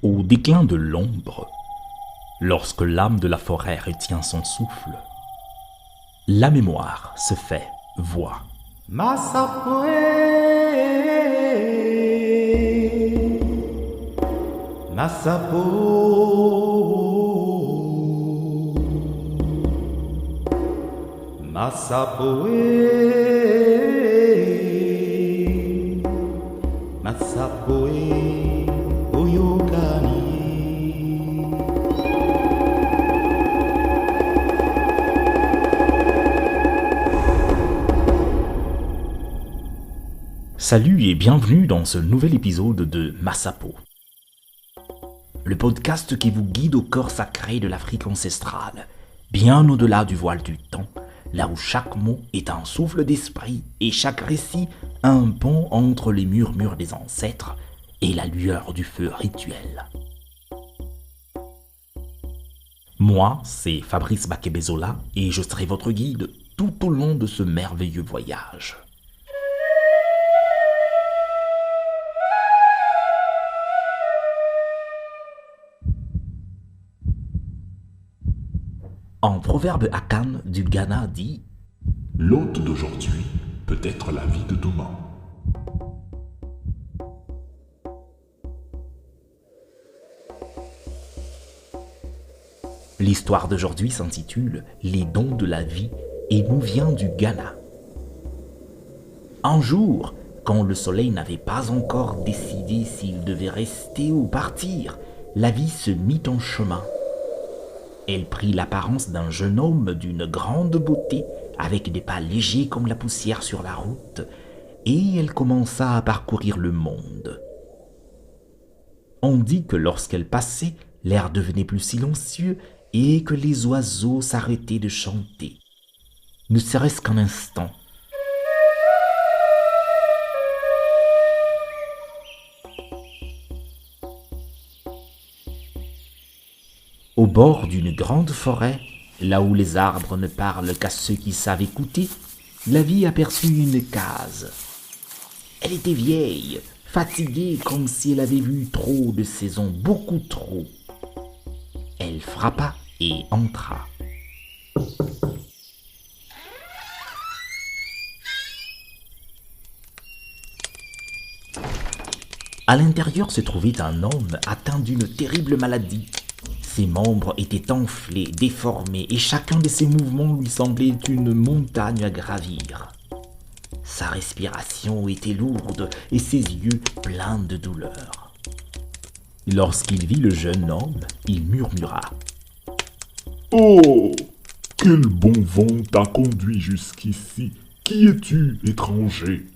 Au déclin de l'ombre, lorsque l'âme de la forêt retient son souffle, la mémoire se fait voix. Masapoe, Masapo, Masapoe, Masapoe, Oyokani. Salut et bienvenue dans ce nouvel épisode de Masapo, le podcast qui vous guide au corps sacré de l'Afrique ancestrale, bien au-delà du voile du temps, là où chaque mot est un souffle d'esprit et chaque récit un pont entre les murmures des ancêtres et la lueur du feu rituel. Moi, c'est Fabrice Bakebezola et je serai votre guide tout au long de ce merveilleux voyage. Un proverbe Akan du Ghana dit « L'hôte d'aujourd'hui peut être la vie de demain. » L'histoire d'aujourd'hui s'intitule « Les dons de la vie » et nous vient du Ghana. Un jour, quand le soleil n'avait pas encore décidé s'il devait rester ou partir, la vie se mit en chemin. Elle prit l'apparence d'un jeune homme d'une grande beauté, avec des pas légers comme la poussière sur la route, et elle commença à parcourir le monde. On dit que lorsqu'elle passait, l'air devenait plus silencieux et que les oiseaux s'arrêtaient de chanter, ne serait-ce qu'un instant. Au bord d'une grande forêt, là où les arbres ne parlent qu'à ceux qui savent écouter, la vie aperçut une case. Elle était vieille, fatiguée comme si elle avait vu trop de saisons, beaucoup trop. Elle frappa et entra. À l'intérieur se trouvait un homme atteint d'une terrible maladie. Ses membres étaient enflés, déformés, et chacun de ses mouvements lui semblait une montagne à gravir. Sa respiration était lourde et ses yeux pleins de douleur. Lorsqu'il vit le jeune homme, il murmura « Oh, quel bon vent t'a conduit jusqu'ici. Qui es-tu, étranger ?»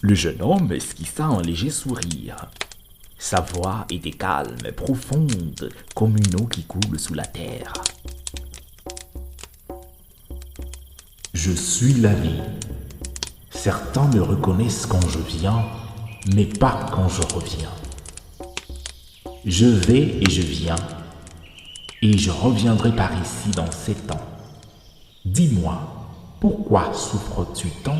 Le jeune homme esquissa un léger sourire. Sa voix était calme, profonde, comme une eau qui coule sous la terre. « Je suis la vie. Certains me reconnaissent quand je viens, mais pas quand je reviens. Je vais et je viens, et je reviendrai par ici dans 7 ans. Dis-moi, pourquoi souffres-tu tant ? »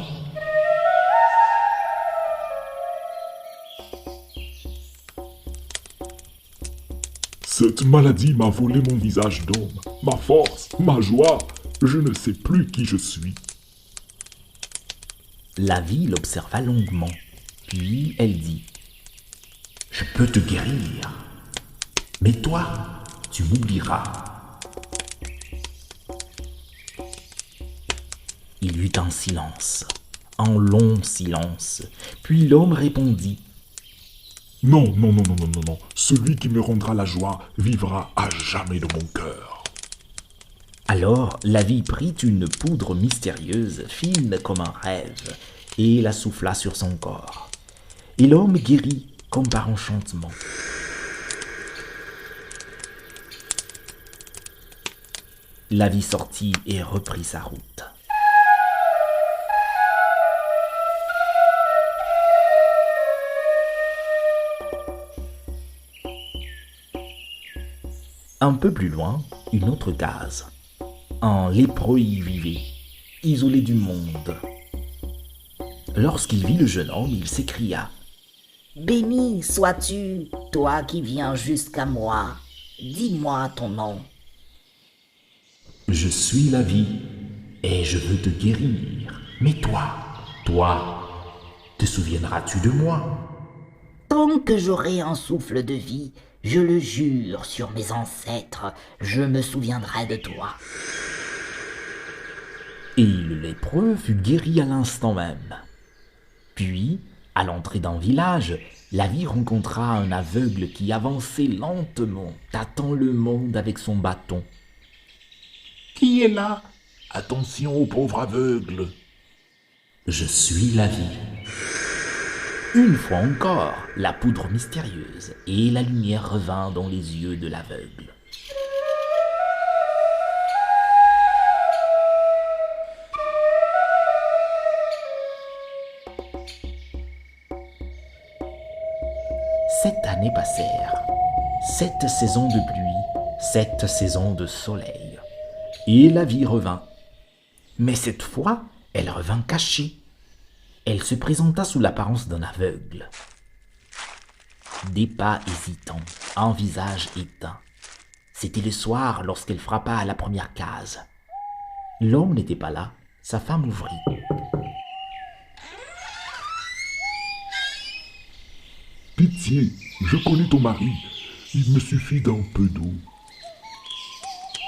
Cette maladie m'a volé mon visage d'homme, ma force, ma joie. Je ne sais plus qui je suis. La vie l'observa longuement, puis elle dit « Je peux te guérir, mais toi, tu m'oublieras. » Il y eut un silence, un long silence, puis l'homme répondit « Non, non, non, non, non, non, non. Celui qui me rendra la joie vivra à jamais de mon cœur. » Alors la vie prit une poudre mystérieuse, fine comme un rêve, et la souffla sur son corps. Et l'homme guérit comme par enchantement. La vie sortit et reprit sa route. Un peu plus loin, une autre case. Un lépreux y vivait, isolé du monde. Lorsqu'il vit le jeune homme, il s'écria « Béni sois-tu, Toi qui viens jusqu'à moi, dis-moi ton nom. Je suis la vie et je veux te guérir. Mais toi, te souviendras-tu de moi? Tant que j'aurai un souffle de vie, je le jure sur mes ancêtres, je me souviendrai de toi. Et le lépreux fut guéri à l'instant même. Puis, à l'entrée d'un village, la vie rencontra un aveugle qui avançait lentement, tâtant le monde avec son bâton. Qui est là? Attention au pauvre aveugle. Je suis la vie. Une fois encore, la poudre mystérieuse et la lumière revint dans les yeux de l'aveugle. Sept années passèrent. 7 saisons de pluie, 7 saisons de soleil. Et la vie revint. Mais cette fois, elle revint cachée. Elle se présenta sous l'apparence d'un aveugle. Des pas hésitants, un visage éteint. C'était le soir lorsqu'elle frappa à la première case. L'homme n'était pas là, sa femme ouvrit. Pitié, je connais ton mari. Il me suffit d'un peu d'eau.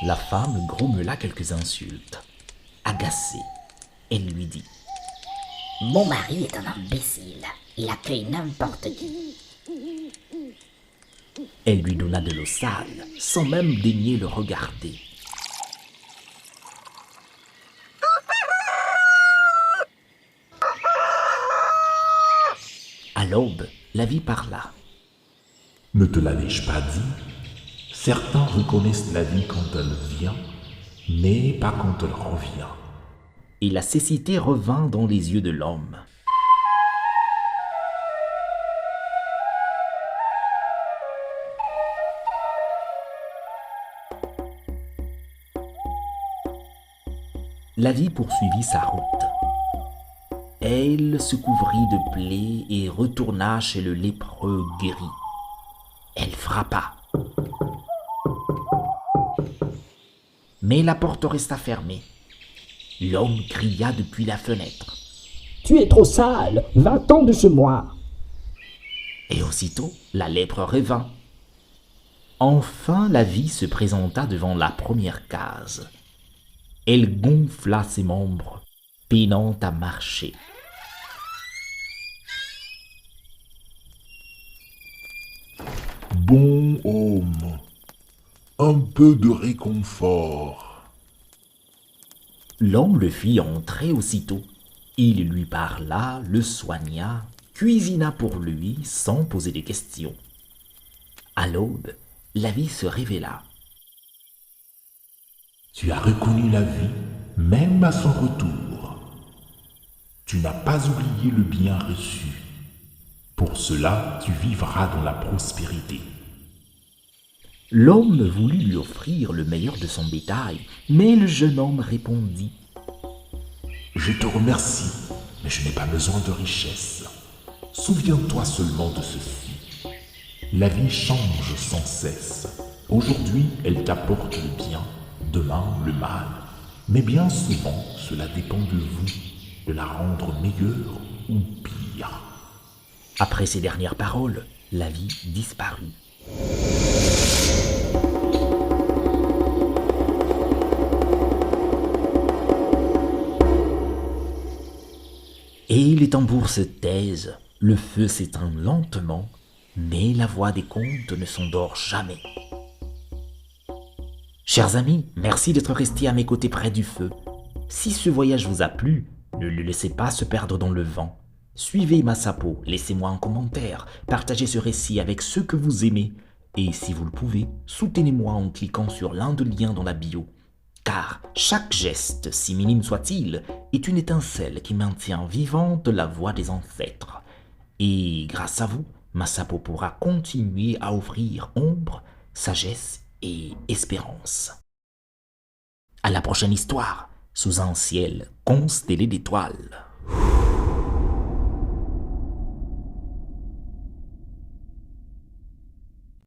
La femme grommela quelques insultes. Agacée, elle lui dit: Mon mari est un imbécile, il accueille n'importe qui. Elle lui donna de l'eau sale, sans même daigner le regarder. À l'aube, la vie parla. Ne te l'avais-je pas dit? Certains reconnaissent la vie quand elle vient, mais pas quand elle revient. Et la cécité revint dans les yeux de l'homme. La vie poursuivit sa route. Elle se couvrit de plaies et retourna chez le lépreux guéri. Elle frappa. Mais la porte resta fermée. L'homme cria depuis la fenêtre. « Tu es trop sale, va-t'en de chez moi !» Et aussitôt, la lèpre revint. Enfin, la vie se présenta devant la première case. Elle gonfla ses membres, peinant à marcher. Bon homme, un peu de réconfort. L'homme le fit entrer aussitôt. Il lui parla, le soigna, cuisina pour lui sans poser de questions. À l'aube, la vie se révéla. Tu as reconnu la vie, même à son retour. Tu n'as pas oublié le bien reçu. Pour cela, tu vivras dans la prospérité. L'homme voulut lui offrir le meilleur de son bétail, mais le jeune homme répondit: Je te remercie, mais je n'ai pas besoin de richesse. Souviens-toi seulement de ceci. La vie change sans cesse. Aujourd'hui, elle t'apporte le bien, demain le mal. Mais bien souvent, cela dépend de vous, de la rendre meilleure ou pire. Après ces dernières paroles, la vie disparut. Et les tambours se taisent, le feu s'éteint lentement, mais la voix des contes ne s'endort jamais. Chers amis, merci d'être restés à mes côtés près du feu. Si ce voyage vous a plu, ne le laissez pas se perdre dans le vent. Suivez Massapo, laissez-moi un commentaire, partagez ce récit avec ceux que vous aimez. Et si vous le pouvez, soutenez-moi en cliquant sur l'un des liens dans la bio. Car chaque geste, si minime soit-il, est une étincelle qui maintient vivante la voix des ancêtres. Et grâce à vous, Massapo pourra continuer à offrir ombre, sagesse et espérance. À la prochaine histoire, sous un ciel constellé d'étoiles.